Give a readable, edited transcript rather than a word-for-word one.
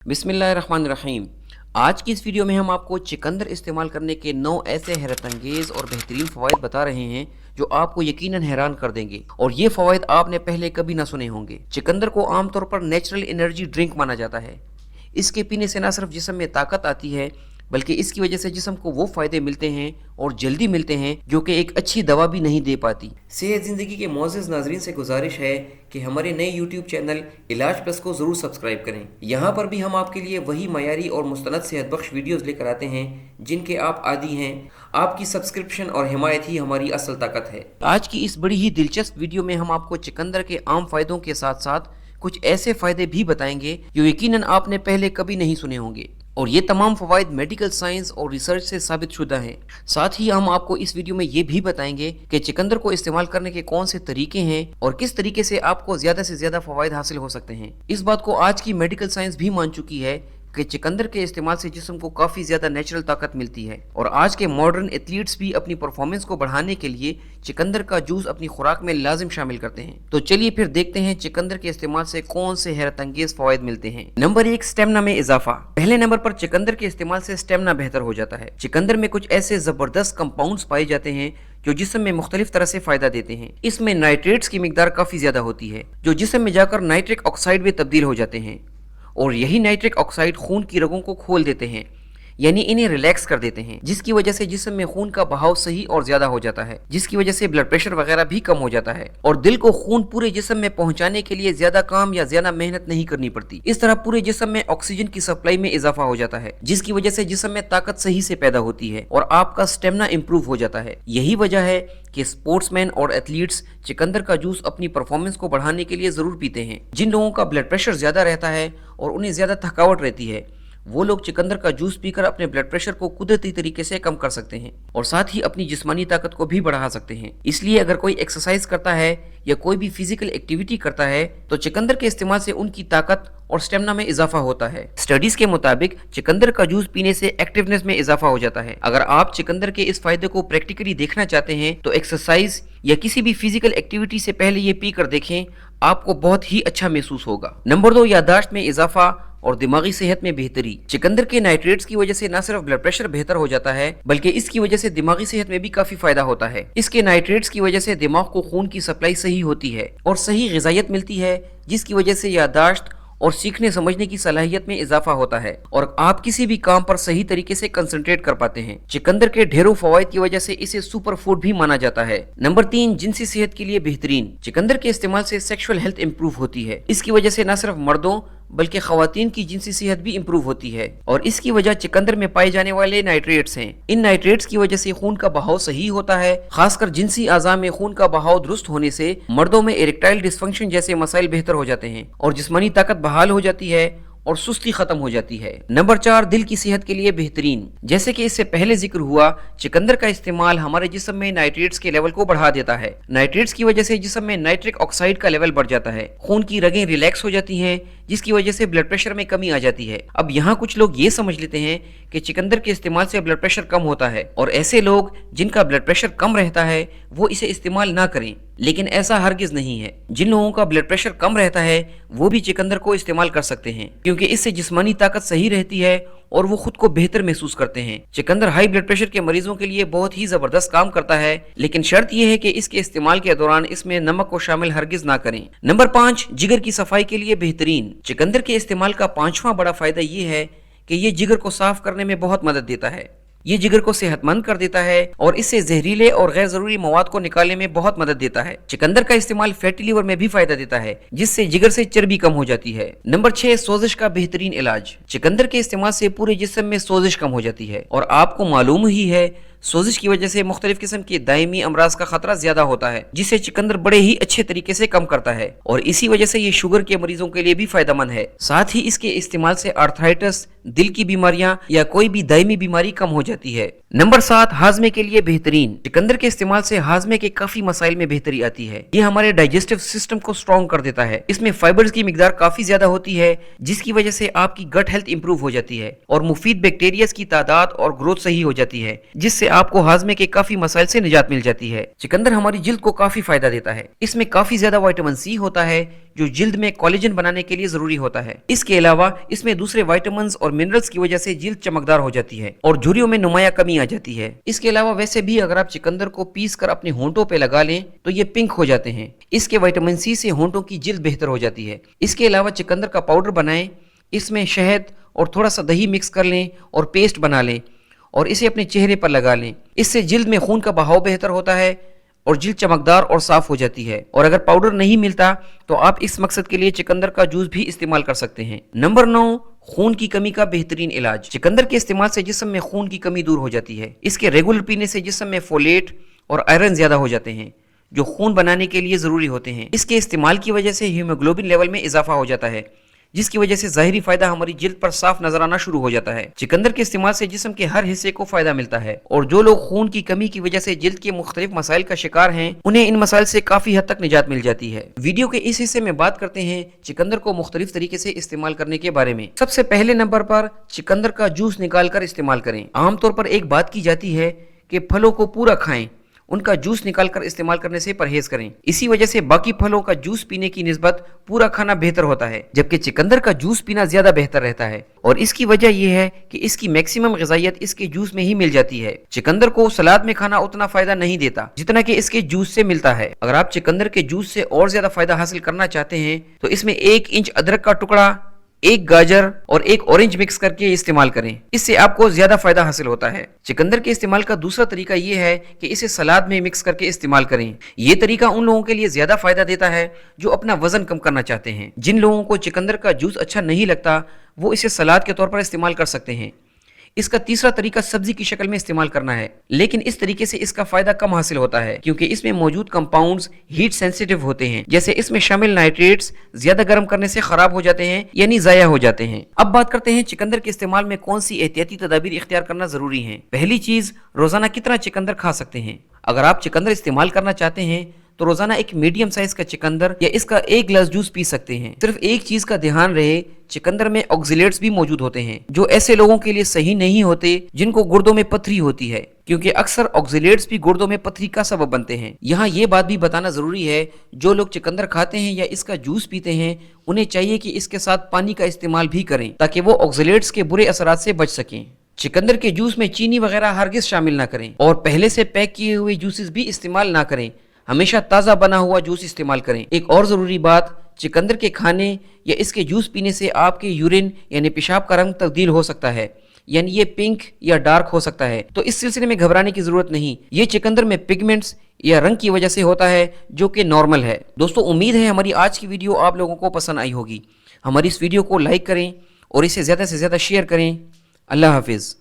बिस्मिल्लाहिर्रहमानिर्रहीम। आज की इस वीडियो में हम आपको चुकंदर इस्तेमाल करने के 9 ऐसे हैरत अंगेज़ और बेहतरीन फ़वाइद बता रहे हैं जो आपको यकीनन हैरान कर देंगे, और ये फ़वाइद आपने पहले कभी ना सुने होंगे। चुकंदर को आमतौर पर नेचुरल एनर्जी ड्रिंक माना जाता है। इसके पीने से न सिर्फ जिस्म में ताकत आती है, बल्कि इसकी वजह से जिस्म को वो फ़ायदे मिलते हैं और जल्दी मिलते हैं जो कि एक अच्छी दवा भी नहीं दे पाती। सेहत ज़िंदगी के मोअज़्ज़ज़ नाज़रीन से गुजारिश है कि हमारे नए यूट्यूब चैनल इलाज प्लस को ज़रूर सब्सक्राइब करें। यहाँ पर भी हम आपके लिए वही मयारी और मुस्तनद सेहत बख्श वीडियोज़ लेकर आते हैं जिनके आप आदी हैं। आपकी सब्सक्रिप्शन और हिमायत ही हमारी असल ताकत है। आज की इस बड़ी ही दिलचस्प वीडियो में हम आपको चुकंदर के आम फ़ायदों के साथ साथ कुछ ऐसे फ़ायदे भी बताएंगे जो यकीनन आपने पहले कभी नहीं सुने होंगे, और ये तमाम फ़वाइद मेडिकल साइंस और रिसर्च से साबित शुदा हैं। साथ ही हम आपको इस वीडियो में ये भी बताएंगे कि चुकंदर को इस्तेमाल करने के कौन से तरीके हैं और किस तरीके से आपको ज़्यादा से ज़्यादा फ़वाइद हासिल हो सकते हैं। इस बात को आज की मेडिकल साइंस भी मान चुकी है कि चुकंदर के इस्तेमाल से जिस्म को काफ़ी ज़्यादा नेचुरल ताकत मिलती है, और आज के मॉडर्न एथलीट्स भी अपनी परफॉर्मेंस को बढ़ाने के लिए चुकंदर का जूस अपनी खुराक में लाजिम शामिल करते हैं। तो चलिए फिर देखते हैं चुकंदर के इस्तेमाल से कौन से हैरत अंगेज फ़वाइद मिलते हैं। नंबर 1, स्टेमिना में इजाफा। पहले नंबर पर चुकंदर के इस्तेमाल से स्टेमिना बेहतर हो जाता है। चुकंदर में कुछ ऐसे ज़बरदस्त कंपाउंड्स पाए जाते हैं जो जिस्म में मुख्तलिफ तरह से फायदा देते हैं। इसमें नाइट्रेट्स की मिकदार काफ़ी ज़्यादा होती है जो जिस्म में जाकर नाइट्रिक ऑक्साइड में तब्दील हो जाते हैं, और यही नाइट्रिक ऑक्साइड खून की रगों को खोल देते हैं, यानी इन्हें रिलैक्स कर देते हैं, जिसकी वजह से जिस्म में खून का बहाव सही और ज्यादा हो जाता है, जिसकी वजह से ब्लड प्रेशर वगैरह भी कम हो जाता है, और दिल को खून पूरे जिस्म में पहुंचाने के लिए ज्यादा काम या ज्यादा मेहनत नहीं करनी पड़ती। इस तरह पूरे जिस्म में ऑक्सीजन की सप्लाई में इजाफा हो जाता है, जिसकी वजह से जिस्म में ताकत सही से पैदा होती है और आपका स्टेमिना इंप्रूव हो जाता है। यही वजह है कि स्पोर्ट्समैन और एथलीट्स चुकंदर का जूस अपनी परफॉर्मेंस को बढ़ाने के लिए जरूर पीते हैं। जिन लोगों का ब्लड प्रेशर ज्यादा रहता है और उन्हें ज्यादा थकावट रहती है, वो लोग चुकंदर का जूस पीकर अपने ब्लड प्रेशर को कुदरती तरीके से कम कर सकते हैं और साथ ही अपनी जिस्मानी ताकत को भी बढ़ा सकते हैं। इसलिए अगर कोई एक्सरसाइज करता है या कोई भी फिजिकल एक्टिविटी करता है तो चुकंदर के इस्तेमाल से उनकी ताकत और स्टेमिना में इजाफा होता है। स्टडीज के मुताबिक चुकंदर का जूस पीने से एक्टिवनेस में इजाफा हो जाता है। अगर आप चुकंदर के इस फायदे को प्रैक्टिकली देखना चाहते हैं तो एक्सरसाइज या किसी भी फिजिकल एक्टिविटी से पहले ये पी कर देखें, आपको बहुत ही अच्छा महसूस होगा। नंबर 2, याददाश्त में इजाफा और दिमागी सेहत में बेहतरी। चुकंदर के नाइट्रेट्स की वजह से न सिर्फ ब्लड प्रेशर बेहतर हो जाता है, बल्कि इसकी वजह से दिमागी सेहत में भी काफी फायदा होता है। इसके नाइट्रेट्स की वजह से दिमाग को खून की सप्लाई सही होती है और सही ग़िज़ाइयत मिलती है, जिसकी वजह से याददाश्त और सीखने समझने की सलाहियत में इजाफा होता है और आप किसी भी काम पर सही तरीके से कंसंट्रेट कर पाते हैं। चुकंदर के ढेरों फवाइद की वजह से इसे सुपर फूड भी माना जाता है। नंबर 3, जिनसी सेहत के लिए बेहतरीन। चुकंदर के इस्तेमाल से सेक्सुअल हेल्थ इंप्रूव होती है। इसकी वजह से न सिर्फ मर्दों बल्कि खवातीन की जिनसी सेहत भी इंप्रूव होती है, और इसकी वजह चुकंदर में पाए जाने वाले नाइट्रेट्स हैं। इन नाइट्रेट्स की वजह से खून का बहाव सही होता है। खासकर जिनसी आज़ा में खून का बहाव दुरुस्त होने से मर्दों में इरेक्टाइल डिस्फंक्शन जैसे मसाइल बेहतर हो जाते हैं और जिस्मानी ताकत बहाल हो जाती है और सुस्ती खत्म हो जाती है। नंबर 4, दिल की सेहत के लिए बेहतरीन। जैसे कि इससे पहले जिक्र हुआ, चुकंदर का इस्तेमाल हमारे जिस्म में नाइट्रेट्स के लेवल को बढ़ा देता है। नाइट्रेट्स की वजह से जिस्म में नाइट्रिक ऑक्साइड का लेवल बढ़ जाता है, खून की रगें रिलैक्स हो जाती हैं, जिसकी वजह से ब्लड प्रेशर में कमी आ जाती है। अब यहाँ कुछ लोग ये समझ लेते हैं कि चुकंदर के इस्तेमाल से ब्लड प्रेशर कम होता है, और ऐसे लोग जिनका ब्लड प्रेशर कम रहता है वो इसे इस्तेमाल ना करें, लेकिन ऐसा हरगिज नहीं है। जिन लोगों का ब्लड प्रेशर कम रहता है वो भी चुकंदर को इस्तेमाल कर सकते हैं, क्योंकि इससे जिस्मानी ताकत सही रहती है और वो खुद को बेहतर महसूस करते हैं। चुकंदर हाई ब्लड प्रेशर के मरीजों के लिए बहुत ही जबरदस्त काम करता है, लेकिन शर्त यह है कि इसके इस्तेमाल के दौरान इसमें नमक को शामिल हरगिज ना करें। नंबर 5, जिगर की सफाई के लिए बेहतरीन। चुकंदर के इस्तेमाल का 5वां बड़ा फायदा ये है कि ये जिगर को साफ करने में बहुत मदद देता है। ये जिगर को सेहतमंद कर देता है और इससे जहरीले और गैर जरूरी मवाद को निकालने में बहुत मदद देता है। चुकंदर का इस्तेमाल फैटी लीवर में भी फायदा देता है, जिससे जिगर से चर्बी कम हो जाती है। नंबर 6, सोजिश का बेहतरीन इलाज। चुकंदर के इस्तेमाल से पूरे जिस्म में सोजिश कम हो जाती है, और आपको मालूम ही है सोजिश की वजह से मुख्तलिफ किस्म के दायमी अमराज का खतरा ज्यादा होता है, जिसे चुकंदर बड़े ही अच्छे तरीके से कम करता है, और इसी वजह से ये शुगर के मरीजों के लिए भी फायदेमंद है। साथ ही इसके इस्तेमाल से आर्थराइटिस, दिल की बीमारियां या कोई भी दायमी बीमारी कम हो जाती है। नंबर 7, हाजमे के लिए बेहतरीन। चुकंदर के इस्तेमाल से हाजमे के काफी मसाइल में बेहतरी आती है। ये हमारे डाइजेस्टिव सिस्टम को स्ट्रॉन्ग कर देता है। इसमें फाइबर्स की मिकदार काफी ज्यादा होती है, जिसकी वजह से आपकी गट हेल्थ इंप्रूव हो जाती है और मुफीद बैक्टीरियाज की तादाद और ग्रोथ सही हो जाती है, जिससे آپ کو ہاضمے کے کافی مسائل سے نجات مل جاتی ہے۔ چقندر ہماری جلد کو کافی فائدہ دیتا ہے، اس میں کافی زیادہ وائٹامن سی ہوتا ہے جو جلد میں کولیجن بنانے کے لیے ضروری ہوتا ہے۔ اس کے علاوہ اس میں دوسرے وائٹامنز اور منرلز کی وجہ سے جلد چمکدار ہو جاتی ہے اور جھریوں میں نمایاں کمی آ جاتی ہے۔ اس کے علاوہ ویسے بھی اگر آپ چقندر کو پیس کر اپنے ہونٹوں پہ لگا لیں تو یہ پنک ہو جاتے ہیں۔ اس کے وائٹامن سی سے ہونٹوں کی جلد بہتر ہو جاتی ہے۔ اس کے علاوہ چقندر کا پاؤڈر بنائیں، اس میں شہد اور تھوڑا سا دہی مکس کر لیں اور پیسٹ بنا لیں اور اسے اپنے چہرے پر لگا لیں۔ اس سے جلد میں خون کا بہاؤ بہتر ہوتا ہے اور جلد چمکدار اور صاف ہو جاتی ہے۔ اور اگر پاؤڈر نہیں ملتا تو آپ اس مقصد کے لیے چقندر کا جوس بھی استعمال کر سکتے ہیں۔ نمبر 9، خون کی کمی کا بہترین علاج۔ چقندر کے استعمال سے جسم میں خون کی کمی دور ہو جاتی ہے۔ اس کے ریگولر پینے سے جسم میں فولیٹ اور آئرن زیادہ ہو جاتے ہیں جو خون بنانے کے لیے ضروری ہوتے ہیں۔ اس کے استعمال کی وجہ سے ہیموگلوبن لیول میں اضافہ ہو جاتا ہے جس کی وجہ سے ظاہری فائدہ ہماری جلد پر صاف نظر آنا شروع ہو جاتا ہے۔ چقندر کے استعمال سے جسم کے ہر حصے کو فائدہ ملتا ہے اور جو لوگ خون کی کمی کی وجہ سے جلد کے مختلف مسائل کا شکار ہیں انہیں ان مسائل سے کافی حد تک نجات مل جاتی ہے۔ ویڈیو کے اس حصے میں بات کرتے ہیں چقندر کو مختلف طریقے سے استعمال کرنے کے بارے میں۔ سب سے پہلے نمبر پر چقندر کا جوس نکال کر استعمال کریں۔ عام طور پر ایک بات کی جاتی ہے کہ پھلوں کو پورا کھائیں، ان کا جوس نکال کر استعمال کرنے سے پرہیز کریں۔ اسی وجہ سے باقی پھلوں کا جوس پینے کی نسبت پورا کھانا بہتر ہوتا ہے، جبکہ چقندر کا جوس پینا زیادہ بہتر رہتا ہے اور اس کی وجہ یہ ہے کہ اس کی میکسیمم غذائیت اس کے جوس میں ہی مل جاتی ہے۔ چقندر کو سلاد میں کھانا اتنا فائدہ نہیں دیتا جتنا کہ اس کے جوس سے ملتا ہے۔ اگر آپ چقندر کے جوس سے اور زیادہ فائدہ حاصل کرنا چاہتے ہیں تو اس میں 1 انچ ادرک کا ٹکڑا، 1 گاجر اور 1 اورنج مکس کر کے استعمال کریں، اس سے آپ کو زیادہ فائدہ حاصل ہوتا ہے۔ چقندر کے استعمال کا دوسرا طریقہ یہ ہے کہ اسے سلاد میں مکس کر کے استعمال کریں۔ یہ طریقہ ان لوگوں کے لیے زیادہ فائدہ دیتا ہے جو اپنا وزن کم کرنا چاہتے ہیں۔ جن لوگوں کو چقندر کا جوس اچھا نہیں لگتا وہ اسے سلاد کے طور پر استعمال کر سکتے ہیں۔ اس کا تیسرا طریقہ سبزی کی شکل میں استعمال کرنا ہے، لیکن اس طریقے سے اس کا فائدہ کم حاصل ہوتا ہے کیونکہ اس میں موجود کمپاؤنڈز ہیٹ سینسیٹیو ہوتے ہیں، جیسے اس میں شامل نائٹریٹس زیادہ گرم کرنے سے خراب ہو جاتے ہیں یعنی ضائع ہو جاتے ہیں۔ اب بات کرتے ہیں چقندر کے استعمال میں کون سی احتیاطی تدابیر اختیار کرنا ضروری ہیں۔ پہلی چیز، روزانہ کتنا چقندر کھا سکتے ہیں۔ اگر آپ چقندر استعمال کرنا چاہتے ہیں تو روزانہ ایک میڈیم سائز کا چقندر یا اس کا 1 گلاس جوس پی سکتے ہیں۔ صرف ایک چیز کا دھیان رہے، چقندر میں آکزیلیٹس بھی موجود ہوتے ہیں جو ایسے لوگوں کے لیے صحیح نہیں ہوتے جن کو گردوں میں پتھری ہوتی ہے، کیونکہ اکثر آکزیلیٹس بھی گردوں میں پتھری کا سبب بنتے ہیں۔ یہاں یہ بات بھی بتانا ضروری ہے، جو لوگ چقندر کھاتے ہیں یا اس کا جوس پیتے ہیں انہیں چاہیے کہ اس کے ساتھ پانی کا استعمال بھی کریں تاکہ وہ آکزیلیٹس کے برے اثرات سے بچ سکیں۔ چقندر کے جوس میں چینی وغیرہ ہرگز شامل نہ کریں اور پہلے سے پیک کیے ہوئے جوسز بھی استعمال نہ کریں، ہمیشہ تازہ بنا ہوا جوس استعمال کریں۔ ایک اور ضروری بات، چقندر کے کھانے یا اس کے جوس پینے سے آپ کے یورین یعنی پیشاب کا رنگ تبدیل ہو سکتا ہے، یعنی یہ پنک یا ڈارک ہو سکتا ہے، تو اس سلسلے میں گھبرانے کی ضرورت نہیں۔ یہ چقندر میں پگمنٹس یا رنگ کی وجہ سے ہوتا ہے جو کہ نارمل ہے۔ دوستو، امید ہے ہماری آج کی ویڈیو آپ لوگوں کو پسند آئی ہوگی۔ ہماری اس ویڈیو کو لائک کریں اور اسے زیادہ سے زیادہ شیئر کریں۔ اللہ حافظ۔